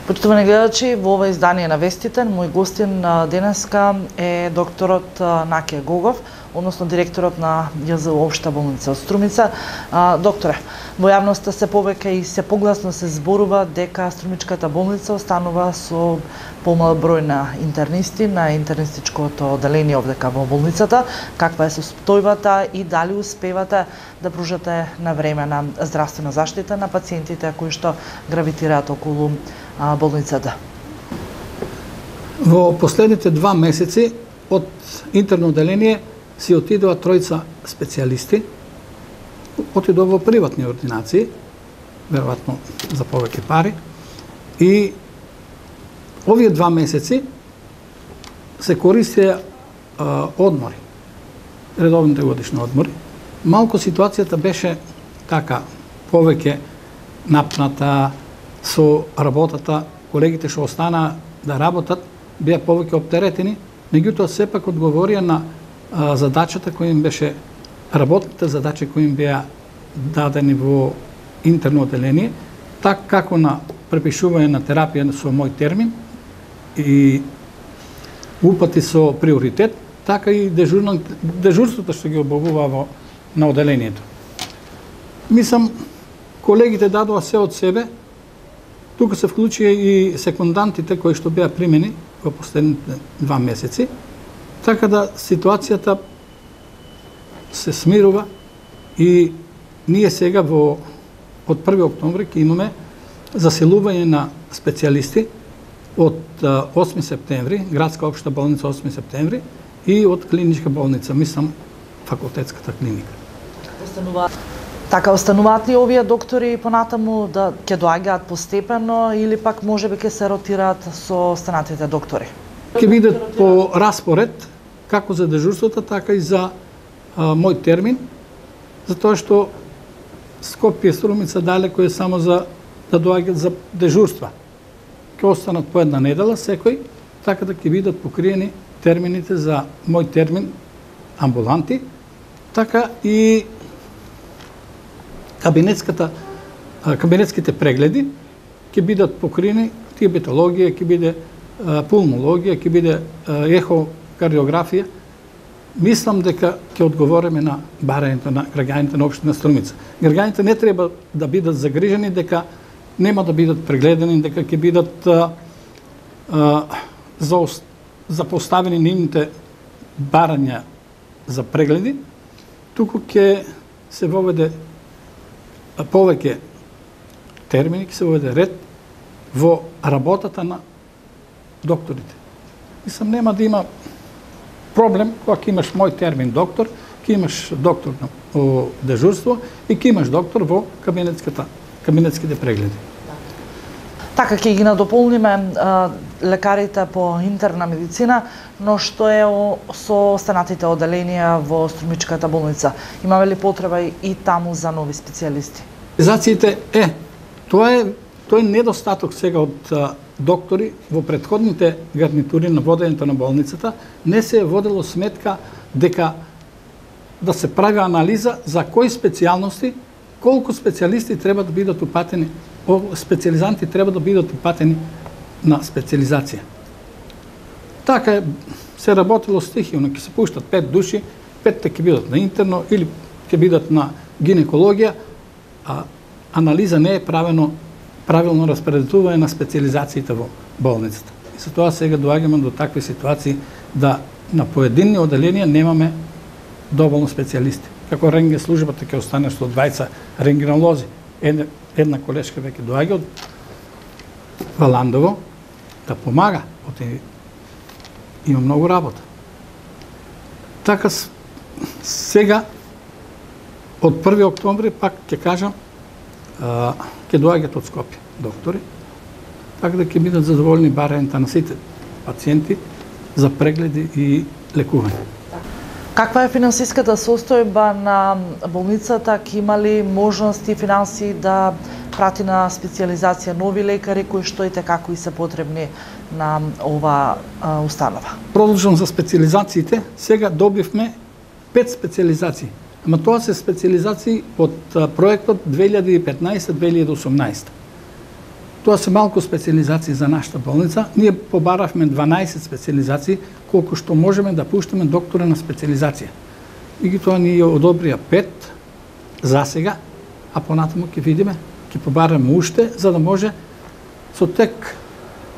Почитувани гледачи, во ова издание на Вестите, мој гостин денеска е докторот Наке Гогов, односно директорот на ЈЗУ Општа болница од Струмица. Докторе, во јавноста се повеќе и се погласно се зборува дека Струмичката болница останува со помал број на интернисти, на интернистичкото оделение овдека во болницата. Каква е состојбата и дали успевате да пружате на време на здравствена заштита на пациентите кои што гравитираат околу болницата? Во последните 2 месеци од интерно оделение си отидува тројца специјалисти, отидува во приватни ординации, веројатно за повеќе пари, и овие 2 месеци се користеа одмори, редовните годишни одмори. Малку ситуацијата беше така, повеќе напната со работата, колегите што останаа да работат, беа повеќе оптеретени, меѓутоа сепак одговорија на задачата која им беше, работните задачи кои им беа дадени во интерно оделение, така како на препишување на терапија со мој термин и упати со приоритет, така и дежурството што ги обавува на оделението. Мислам, колегите дадоа се од себе. Тука се вклучија и секундантите кои што беа примени во последните 2 месеци, така да ситуацијата се смирува и ние сега од 1 октомври ќе имаме заселување на специјалисти од 8 септември, градска општа болница 8 септември и од клиничка болница, мислам, факултетската клиника. Така остануваат ли овие доктори понатаму да ќе доаѓаат постепено или пак можеби ќе се ротираат со останатите доктори? Ќе бидат по распоред, како за дежурството, така и за мој термин, затоа што Скопје Струмица далеко е само за да доаѓаат за дежурства. Ќе останат по една недела секој, така да ќе бидат покриени термините за мој термин амбуланти, така и кабинетските прегледи ќе бидат покриени, диабетологија, ќе биде пулмологија, ќе биде ехокардиографија. Мислам дека ќе одговориме на барањето на граѓаните на општина Струмица. Граѓаните не треба да бидат загрижени дека нема да бидат прегледани, дека ќе бидат запоставени нивните барања за прегледи. Туку ќе се воведе повеќе термини, ќе се воведе ред во работата на докторите. Мислам, нема да има проблем кога ќе имаш мој термин доктор, ќе имаш доктор во дежурство и ќе имаш доктор во кабинетските прегледи. Така ќе ги надополниме лекарите по интерна медицина, но што е со останатите оделенија во Струмичката болница? Имаме ли потреба и таму за нови специјалисти? Специјализациите тоа е недостаток сега од доктори. Во претходните гарнитури на водењето на болницата не се е водело сметка дека да се прави анализа за кои специјалности, колку специјалисти треба да бидат упатени, специјализанти треба да бидат упатени на специјализација. Така се работело стихијно, ќе се пуштат 5 души, 5 ќе бидат на интерно или ќе бидат на гинекологија, а анализа не е правилно распределување на специјализациите во болницата. И за тоа сега доаѓаме до такви ситуации да на поединни оделенија немаме доволно специјалисти. Како рентген службата ќе остане со 20 рентгенолози. Една колешка веќе доаѓа од Валандово да помага. Има многу работа. Така сега од 1 октомври пак ќе кажам ќе доаѓаат од Скопје доктори, така да ќе бидат задоволни барањата на сите пациенти за прегледи и лекување. Каква е финансиската состојба на болницата? Ќе има ли можности и финанси да прати на специјализација нови лекари кои што и како и се потребни на ова установа? Продолжам за специјализациите. Сега добивме 5 специјализации. Ама тоа се специјализации од проектот 2015-2018. Тоа се малку специализации за нашата болница. Ние побаравме 12 специализации, колку што можеме да пуштаме доктора на специализација. И ги тоа ни одобрија 5 за сега, а понатаму ќе видиме, ќе побараме уште, за да може со тек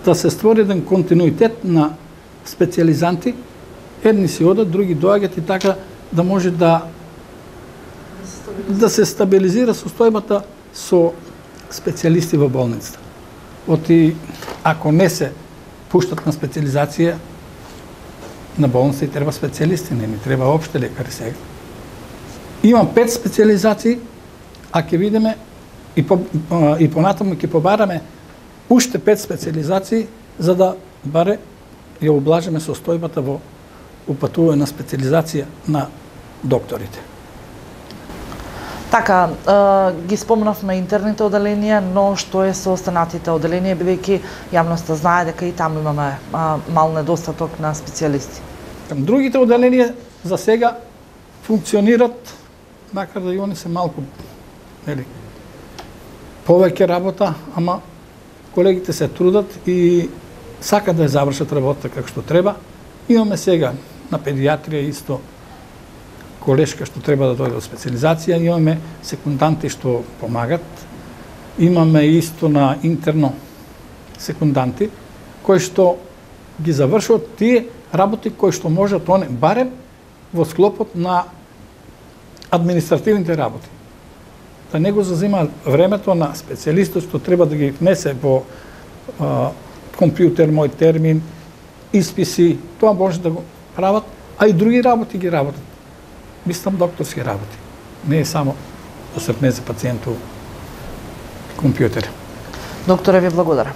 да се створи еден континуитет на специализанти. Едни си одат, други доаѓаат и така да може да се стабилизира состојбата со специјалисти во болницата. Оти, ако не се пуштат на специализација, на болница и треба специјалисти, не ни треба опште лекари сега. Имам 5 специализации, а ќе видиме и понатаму ќе побараме уште 5 специализации, за да баре ја облажиме состојбата во упатување на специализација на докторите. Така, ги спомнавме интерните оделенија, но што е со останатите оделенија, бидејќи јавноста знае дека и таму имаме мал недостаток на специјалисти? Другите оделенија за сега функционират, макар да и они се малку повеќе работа, ама колегите се трудат и сакат да ја завршат работата како што треба. Имаме сега на педиатрија исто колешка што треба да дојде од специализација, имаме секунданти што помагат, имаме исто на интерно секунданти, кои што ги завршуваат тие работи кои што можат они барем во склопот на административните работи. Да не го зазема времето на специјалистот што треба да ги внесе во компјутер, мој термин, исписи, тоа може да го прават, а и други работи ги работат. Мислам докторски работи. Не е само да се внесе пациенту компјутер. Докторе, ви благодарам.